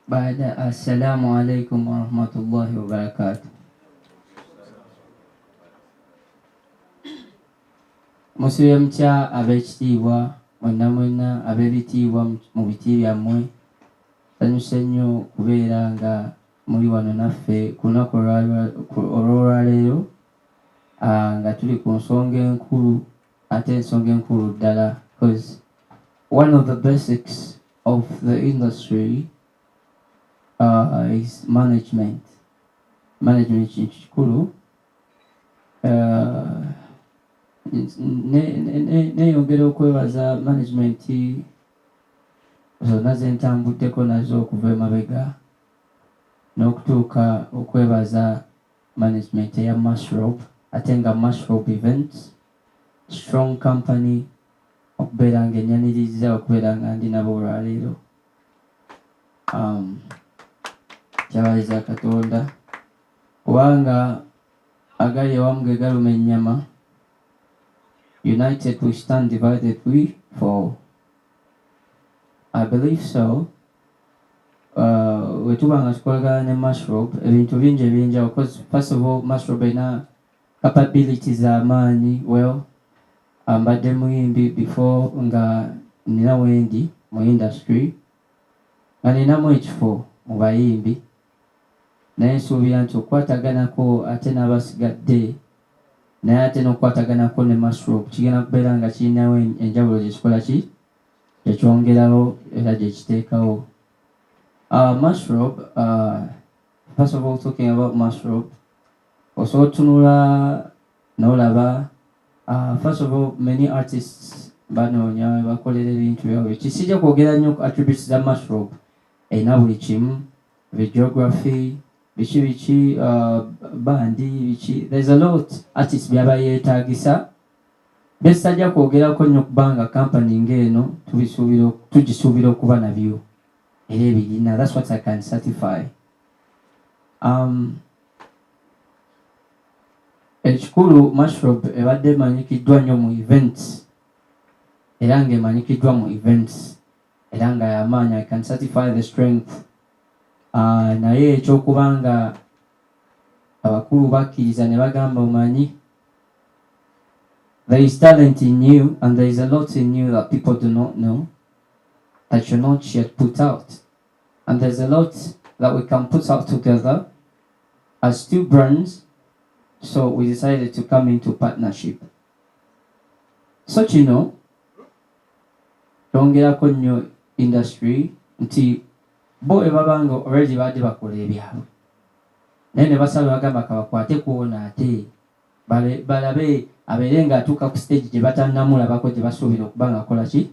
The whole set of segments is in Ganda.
Baada assalamu alaikum warahmatullahi wabarakatuh. Musubye mutya ab'ekitiibwa mwenna mwenna ab'ebitiibwa mu biti byammwe, sanyuse nnyo kubeera nga muli wano naffe ku lunaku olw'olwaleero nga tuli ku nsonga enkulu, ate ensonga enkulu ddala, because one of the basics of the industry is management. Management kintu kikulu. Neyongera okwebaza management zonna ze ntambuddeko nazo okuva emabega n'okutuuka okwebaza management eya Mushrobe, ate nga Mushrobe Events strong company okubeera nga enyaniriza okubeera nga ndi nabo olwaleero. Kyabaliza Katonda kubanga agali awamu ge galuma ennyama. United we stand, divided we fall. I believe so. We tuba nga tukolagana ne Mushrobe ebintu bingi ebyenjawulo, because first of all Mushrobe erina capabilities amaanyi. Well, mbadde muyimbi before nga nina wendi mu industry nga ninamu ekifo mu bayimbi, naye nsuubira nti okukwataganako ate n'abasigadde naye ate n'okukwataganako ne Mushrobe kigenda kubeera nga kirinawo enjawulo gyekikola ki gyekyongerawo era gyekiteekawo. Mushrobe, first of all talking about Mushrobe, osobola otunula n'olaba first of all many artists banoonya bakolera ebintu byabwe. Kisijja kwogera nnyo attributes za Mushrobe, erina buli kimu, videography, biki bandi biki, there's a lot artists byaba yeetaagisa besajja kwogerako nnyo kubanga company ng'eno tugisuubira okuba nabyo era ebirina. That's what I can certify. Ekikulu Mushrobe ebadde emanyikiddwa nnyo mu events era ng'emanyikiddwa mu events era nga yamaanyi. I can certify the strength. Naye ekyokubanga abakulu bakkiriza ne bagamba omanyi, there is talent in you and there is a lot in you that people do not know, that you're not yet put out, and there's a lot that we can put out together as two brands. So we decided to come into partnership. So kino kyongerako nnyo industry nti bo ebabanga already badde bakola ebyabwe naye ne basaba bagamba kabakwate kuwona ate balabe abeere nga atuuka ku stage gye batannamulabako gye basuubira okuba nga akola ki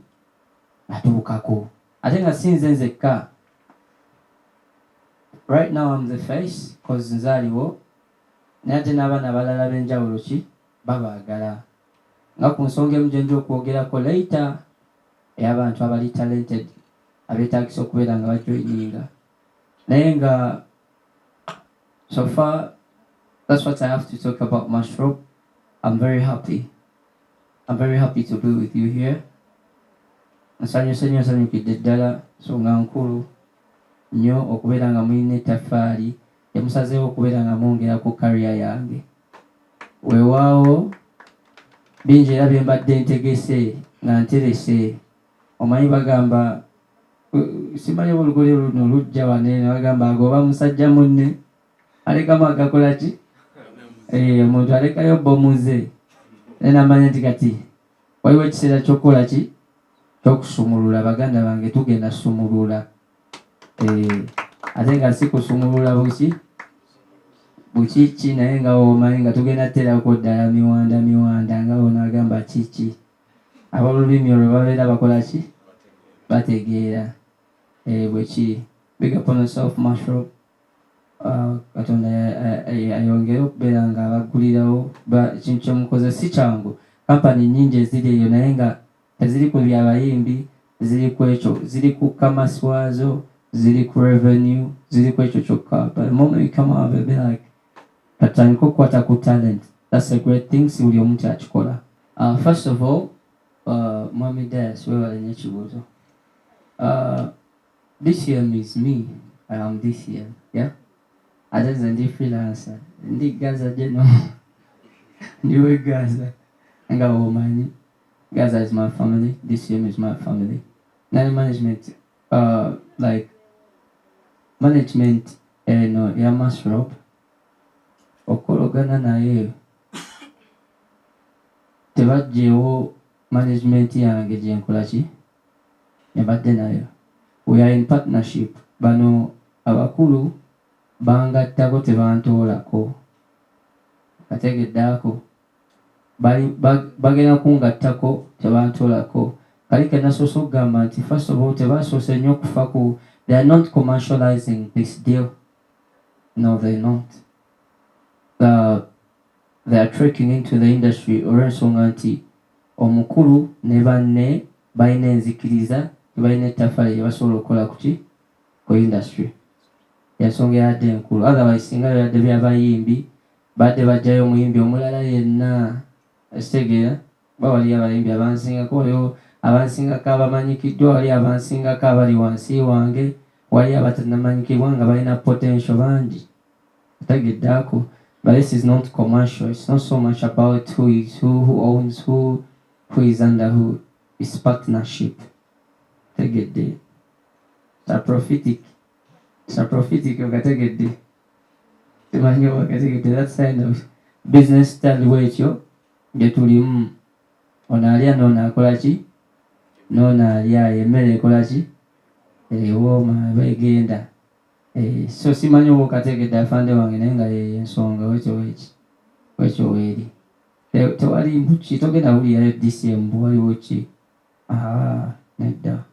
atuukako. Ate nga si nze nzekka. Right now I'm the face because nzaaliwo, naye ate n'abaana abalala b'enjawulo ki babaagala. Nga ku nsonga emu gye nja okwogerako later ey'abantu abali talented abeetaagisa okubeera nga bajoininga. Naye nga so far that's what I have to talk about Mushrobe. I'm very happy. I'm very happy to be with you here. Nsanyukidde ddala nsonga nkulu nnyo okubeera nga mulina ettaffaali emusazeewo okubeera nga mwongera ku career yange. Weewaawo bingi era bye mbadde ntegese nga nterese. Omanyi bagamba, simanyi olugole luno lujja wane, bagamba agoba musajja munne alekamu agakola ki? Omuntu alekayo bomuze. Naye namanya nti kati waliwo ekiseera ky'okukola ki? Ky'okusumulula. Baganda bange tugenda sumulula. Ate nga si kusumulula bukiki naye nga omanyi nga tugenda terako ddala miwanda nga ono agamba kiki. Ab'olulimi olwo babeera bakola ki? Bategeera bwe kiri. Big up on yourself Mushrobe. Katonda ayongere okubeera nga abaggulirawo. Ekintu kyemukoze si kyangu. Kampani nnyingi eziri eyo naye nga teziri ku byabayimbi, ziri ku ekyo, ziri ku kamasi waazo, ziri ku revenue, ziri ku ekyo kyokka. But the moment you come out of it, be like katandika okukwata ku talent. That's a great thing. Si buli omuntu akikola. First of all, Mwami Das, weewale nnyo ekibuuzo. This year is me. this year, yeah. Ate nze ndi freelancer, ndi Gaza jeno, ndiwe Gaza. Nga womanyi, Gaza is my family, DCM is my family. Nine management, like management eno ya Masrop, okologana naye tebajjewo management yange gye nkola ki nebadde nayo. We are in partnership. Bano abakulu bangattako tebantoolako, kategeddaako bagenda kungattako tebantoolako. Kali ke nasoose okugamba nti first of all tebasoose nnyo okufa ku, they are not commercializing this deal. No, they're not. They are trekking into the industry olw'ensonga nti omukulu ne banne balina enzikiriza, balina ettaffaali lye basobola okukola ku industry. Yensonga yadde enkulu. Otherwise singa yadde byabayimbi badde bajjayo omuyimbi omulala yenna, ekitegeera bawali abayimbi abansingako, waliwo abansingako abamanyikiddwa, wali abansingako abali wansi wange, wali abatanamanyikibwa nga balina potential bangi, tegeddaako. But this is not commercial. It's not so much about who is who owns who is under who. It's partnership. Tegedde. It's a prophetic. It's a prophetic okategedde. Temanyi okategedde. That kind of business style wekyo gye tulimu. Ono alya n'ono akola ki? N'ono alya emmere ekola ki? Ewooma begenda. So simanyi oba okategedde afande wange naye nga ensonga wekyo weeri. Tewali mbuki, togenda wulirayo DCM waliwo ki? Nedda.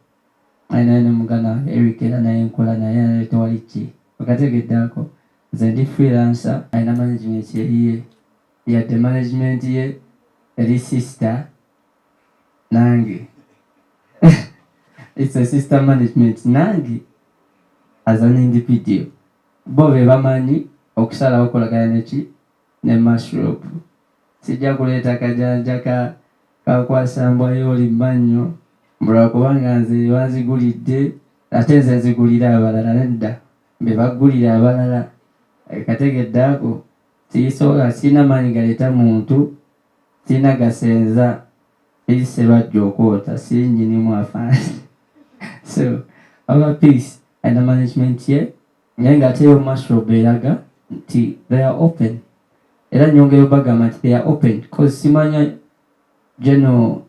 Naye mugana Eric era naye nkola naye tewali ki. Okategeddeako. Nze ndi freelancer, alina management ye, yadde management ye eri sister nange. It's a sister management nange. As an individual, bo be bamanyi okusalawo okolagana neki ne Mashrop. Sijja kuleeta kajanja kakwasambwayo oli mannyo mbula kubanga nze banzigulidde ate nze nzigulira abalala nedda be baggulira abalala. Kategeddaako sisobola, sina maanyi galeeta muntu, sina gasenza ise bajja okwota, sinjinimu afaanyi. So our peace and the management ye naye ng'ateyo Mashrop eraga nti they are open. Era nyongera bagamba nti they are open because simanya geno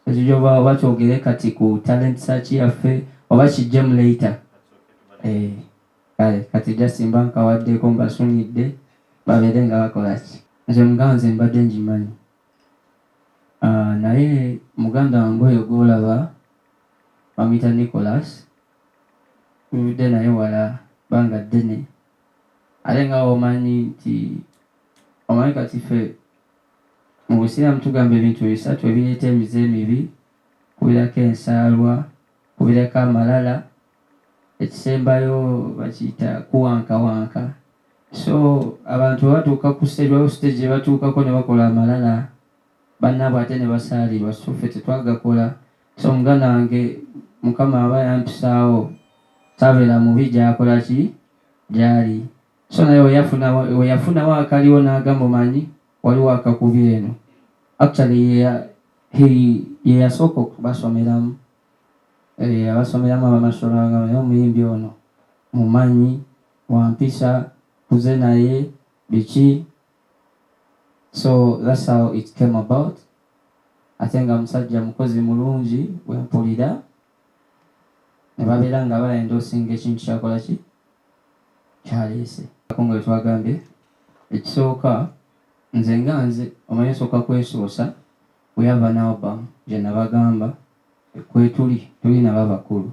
ekijoba bakyogere kati ku talent search yaffe oba kijjemu later. Kale kati just mba nkawaddeko mbasunidde babeere nga bakola ki. Nze muganda nze mbadde ngimanyi. Naye muganda wange oyo gw'olaba bamuyita Nicholas, tuvudde naye wala banga ddene. Ate nga omanyi nti omanyi kati ffe mu Busiraamu tugamba ebintu bisatu ebireeta emize emibi: kubirako ensaalwa, kubirako amalala, ekisembayo bakiyita kuwankawanka. So abantu batuuka ku stage batuukako ne bakola amalala, bannaabwe ate ne basaalirwa, so ffe tetwagakola. So muganda wange Mukama aba yampisaawo tabeera mubi gy'akola ki gy'ali. So naye we yafunawo akaliwo n'agamba omanyi waliwo akakubi eno. Actually ye yasooka okubasomeramu. Abasomeramu abamasomero nga naye omuyimbi ono mumanyi wampisa kuze naye biki. So that's how it came about. Ate nga musajja mukozi mulungi bwempulira ne babeera nga bayenda osinga ekintu kyakola ki kyaleese. Nga bwe twagambye ekisooka nze nga nze omanyi nsooka kwesoosa we have an album gye nabagamba kwetuli nabo bakulu,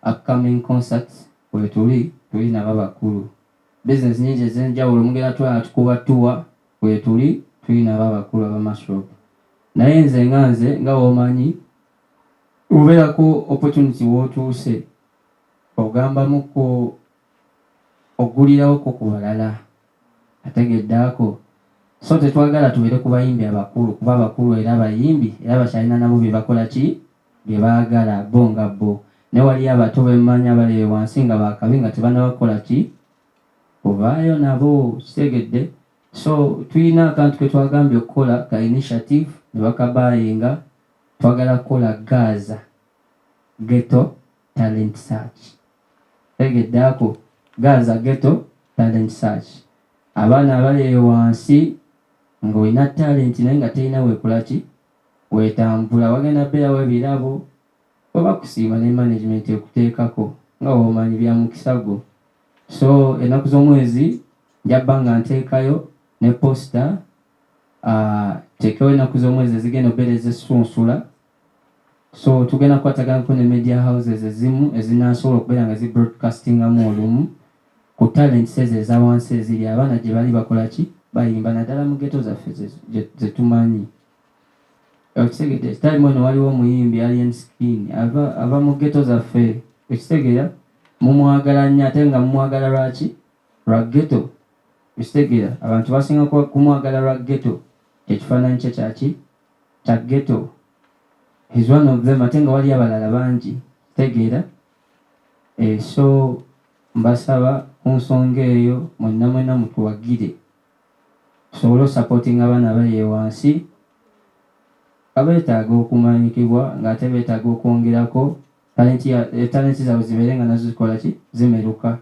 upcoming concerts kwetuli nabo bakulu, business nyingi ez'enjawulo mugenda twala tukuba tuwa kwetuli nabo bakulu aba Mashrop. Naye nze nga womanyi ubeerako opportunity w'otuuse ogambamuko oggulirawo ku balala, ategeddaako. So tetwagala tubeere ku bayimbi abakulu kuba abakulu era abayimbi era bakyalina nabo bye bakola ki bye baagala bo nga bo. ne wali abato bemmanya bali wansi nga bakabi nga tebannabakola ki kuvaayo nabo kitegedde. So tulina akantu ke twagambye okukola ka initiative ne bakabayinga, twagala kukola Gaza Ghetto Talent Search. Tegedde ako Gaza Ghetto Talent Search. Abaana abali wansi ng'olina talent naye nga terina weekola ki weetambula, wagenda beerawo ebirabo oba kusiima ne management ekuteekako nga omanyi bya mukisa gwo. So ennaku z'omwezi njabba nga nteekayo ne posta teekayo ennaku z'omwezi ezigenda obeera ezisunsula. So tugenda kukwataganako ne media houses ezimu ezinasobola okubeera nga zibroadcastingamu olumu ku talents ezo eza wansi eziri abaana gye bali bakola ki bayimba naddala mu ghetto zaffe zetumanyi. Ekitegedde ekitalimu eno waliwo omuyimbi Alien Skin ava mu ghetto zaffe. Ekitegera mumwagala nnyo ate nga mumwagala lwaki lwa ghetto. Ekitegera abantu basinga kumwagala lwa ghetto, ekifaananyi kye kyaki kya ghetto. He's one of them ate nga wali abalala bangi. Tegeera so mbasaba ku nsonga eyo mwenna mutuwagire tusobole supporting abaana bali wansi abeetaaga okumanyikibwa ng'ate beetaaga okwongerako talenti zaabwe zibeere nga nazo zikola ki zimeruka.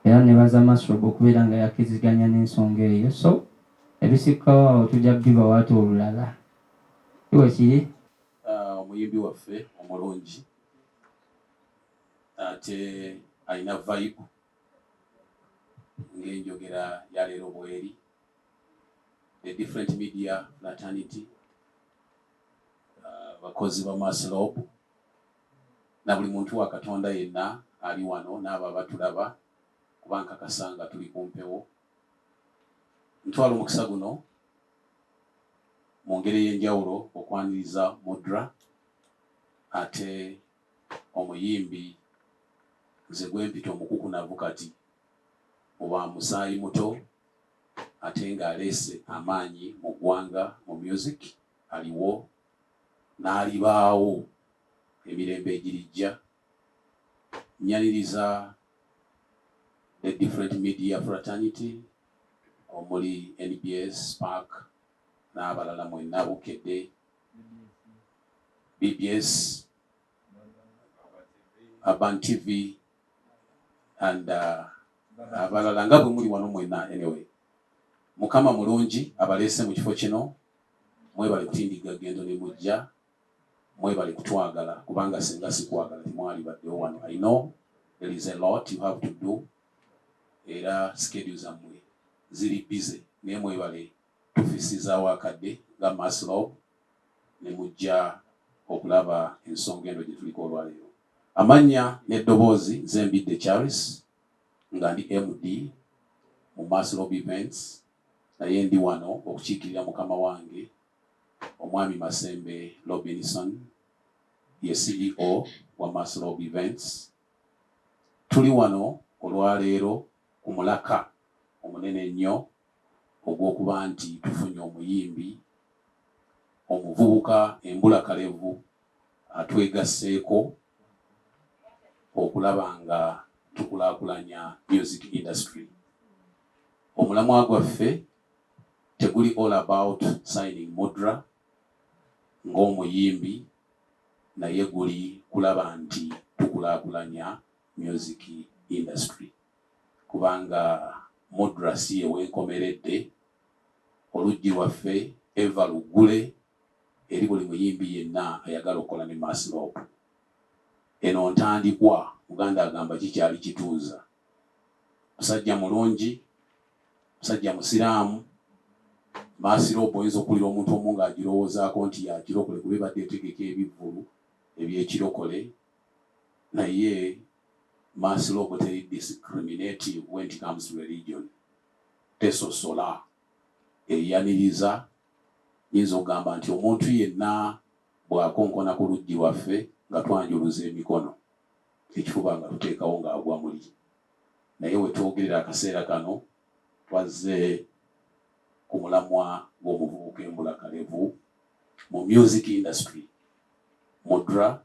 Era ne baza Masrobo okubeera nga yakkiziganya n'ensonga eyo. So ebisikkawo awo tujja bibawaata olulala. Kiwe kiri omuyimbi waffe omulungi ate alina vibe ng'enjogera ya leero bweri. The different media fraternity, bakozi ba Maslow na buli muntu wa Katonda yenna ali wano n'abo abatulaba kuba nkakasa nga tuli ku mpewo. Ntwala omukisa guno mu ngeri y'enjawulo okwaniriza Mudra ate omuyimbi nze gwempita omukukunavu kati oba musaayi muto ate ng'aleese amaanyi mu ggwanga mu music aliwo n'alibaawo emirembe egirijja. Nyaniriza the different media fraternity omuli NBS, Spark n'abalala mwenna bukedde, BBS, Urban TV and abalala nga bwe muli wano mwenna. Anyway, Mukama mulungi abaleese mu kifo kino, mwebale kutindiga gendo ne mujja, mwebale kutwagala kubanga singa sikwagala temwali baddewo wano. I know there is a lot you have to do era schedule zammwe ziri busy naye mwebale tufisizaawo akadde nga Maslow ne mujja okulaba ensonga eno gye tuliko olwaleero. Amannya n'eddoboozi Zembidde Charles nga ndi MD mu Maslow Events, naye ndi wano okukiikirira mukama wange omwami Masembe Robinson, ye CEO wa Maslow Events. Tuli wano olwaleero ku mulaka omunene ennyo ogw'okuba nti tufunye omuyimbi omuvubuka embulakalevu atwegasseeko okulaba nga tukulaakulanya music industry. Omulamwa gwaffe teguli all about signing Mudra ng'omuyimbi, naye guli kulaba nti tukulaakulanya music industry kubanga Mudra si ye wenkomeredde. Oluggi lwaffe eva luggule eri buli muyimbi yenna ayagala okukola ne Maslow. Eno ntandikwa Uganda agamba kikyali kituuza. Musajja mulungi, musajja musiraamu. Maslow oyinza okulira omuntu omu ng'agirowoozaako nti yakirokole kuba ebadde etegeka ebivvulu ebyekirokole, naye Maslow teri discriminative when it comes to religion. Tesosola eyaniriza. Yinza okugamba nti omuntu yenna bw'akonkona ku luggi lwaffe nga twanjuluza emikono, ekifuba nga tuteekawo ng'agwa muli. Naye we twogerera akaseera kano twazze ku mulamwa gw'omuvubuka embulakalevu mu music industry. Mudra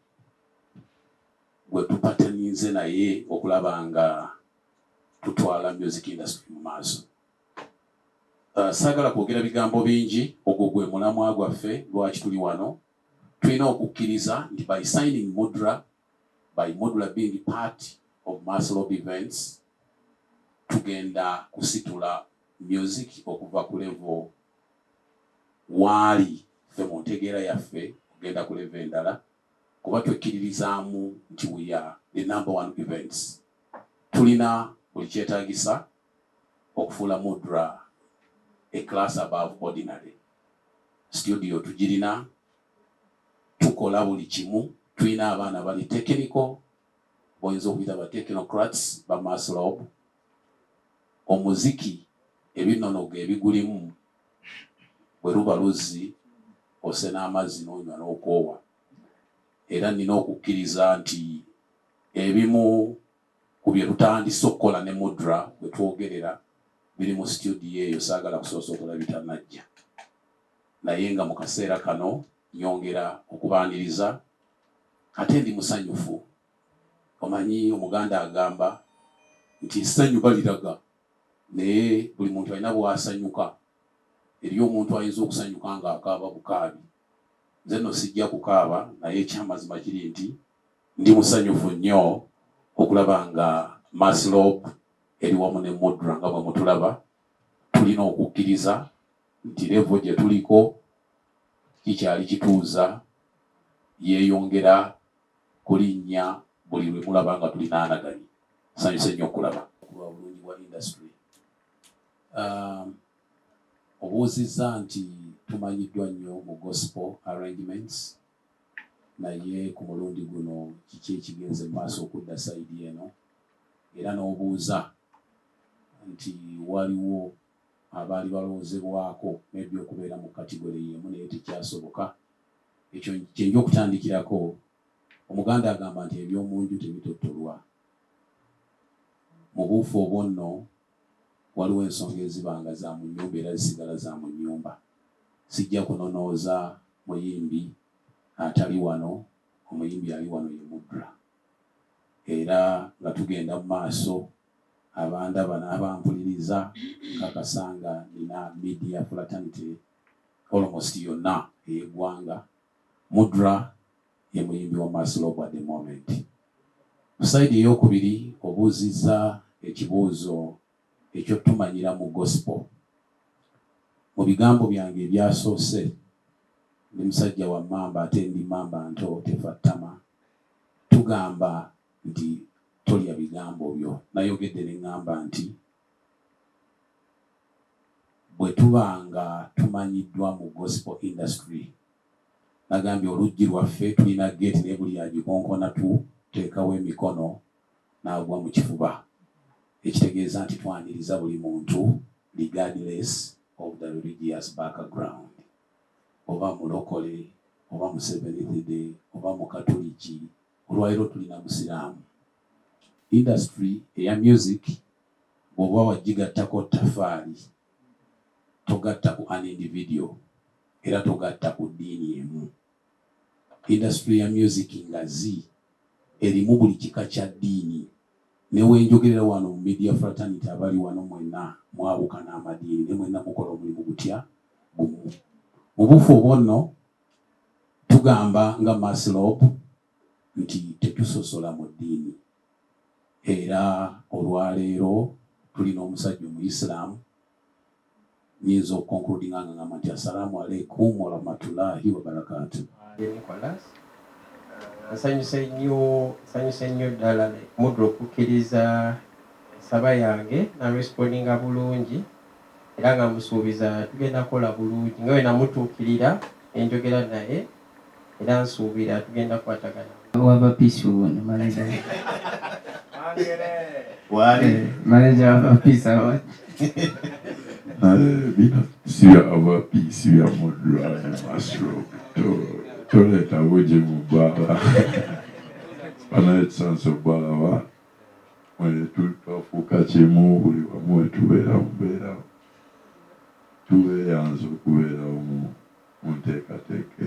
bwe tupatanize naye okulaba nga tutwala music industry mu maaso. Saagala kwogera bigambo bingi, ogwo gwe mulamwa gwaffe lwaki tuli wano. Tulina okukkiriza nti by signing Mudra, by Mudra being part of Mass-Lob events, tugenda kusitula music okuva ku level waali ffe mu ntegeera yaffe kugenda ku level endala, kuba twekkiririzaamu nti we are the number one events. Tulina buli kyetaagisa okufuula Mudra a class above ordinary. Studio tugirina, tukola buli kimu, tulina abaana bali technical, boyinza okuyita ba technocrats ba Mass-Lob. Omuziki ebinonogo ebigulimu bwe luba luzzi osena amazzi n'onywa n'okoowa. Era nina okukkiriza nti ebimu ku bye tutandise okukola ne Mudra bwe twogerera biri mu studio eyo, saagala kusoosootera bitanajja. Naye nga mu kaseera kano nyongera okubaaniriza ate ndi musanyufu. Omanyi Omuganda agamba nti essanyu baliraga, naye buli muntu alina bw'asanyuka. Eri omuntu ayinza okusanyuka ng'akaaba bukaabi. Nze nno sijja kukaaba, naye ekyamazima kiri nti ndi musanyufu nnyo okulaba nga Mass-Lob eri wamu ne Mudra nga bwe mutulaba. Tulina okukkiriza nti level gye tuliko kikyali kituuza, yeeyongera kulinnya buli lwe mulaba nga tulinaanaganye. Nsanyuse nnyo okulaba kulwa bulungi bwa industry. Obuuzizza nti tumanyiddwa nnyo mu gospel arrangements, naye ku mulundi guno kiki ekigenze mu maaso okudda sayidi eno, era n'obuuza nti waliwo abaali balowoozebwako maybe okubeera mu kategori yemu naye tekyasoboka. Ekyo kyenja okutandikirako. Omuganda agamba nti eby'omunju tebitottolwa. Mu buufu obwo nno waliwo ensonga ezibanga za mu nnyumba era zisigala za mu nnyumba. Sijja kunonooza muyimbi atali wano, omuyimbi ali wano ye Mudra. Era nga tugenda mu maaso, abandaba n'abampuliriza nkakasanga nina media fraternity almost yonna ey'eggwanga. Mudra ye muyimbi wa Mass-Lob at the moment. Sayidi ey'okubiri obuuzizza ekibuuzo ekyo tumanyira mu gospel. Mu bigambo byange ebyasoose, ndi musajja wa mmamba ate ndi mmamba nto tefa ttama. Tugamba nti tolya bigambo byo. Nayogedde ne ŋŋamba nti bwe tuba nga tumanyiddwa mu gospel industry, nagambye oluggi lwaffe tulina gate naye buli agikonkona tuteekawo emikono n'agwa mu kifuba. Ekitegeeza nti twaniriza buli muntu regardless of the religious background. Oba mulokole, oba mu Seventh Day, oba mu Katoliki, olwaliro tulina Musiraamu. Industry eya music bw'oba wagigattako ttafaali, togatta ku an individual era togatta ku ddiini emu. Industry ya music ngazi erimu buli kika kya ddiini. Ne wenjogerera wano mu media fraternity abali wano mwenna mwabuka n'amadiini, ne mwenna mukola omulimu gutya gumu. Mu buufu obwo nno tugamba nga Mass-Lob nti tetusosola mu ddiini. Era olwaleero tulina omusajja Omuyisiraamu. Nyinza okukonkludinga nga ngamba nti assalaamu alaikum wa rahmatullahi wa barakatuh. Nsanyuse nnyo ddala Mudra okukkiriza ensaba yange n'arespondinga bulungi, era nga musuubiza tugenda kukola bulungi nga bwe namutuukirira enjogera naye, era nsuubira tugenda kukwatagana. Wava peace one manager. Manager wava peace award. Siya ava peace ya Mudra ya Mass-Lob. Toleta buje mubala. Pana etsanso bala mwe tukafuka kimu buli wamu tubeera mubeera. Tubeeyanza okubeera mu nteekateeka.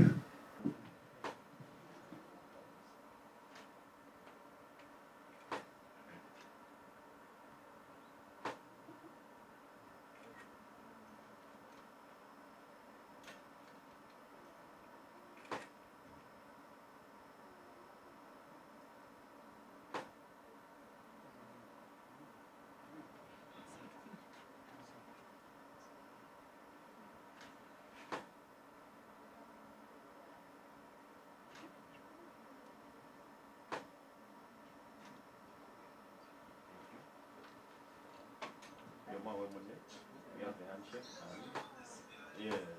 We have the handshake. And, yeah.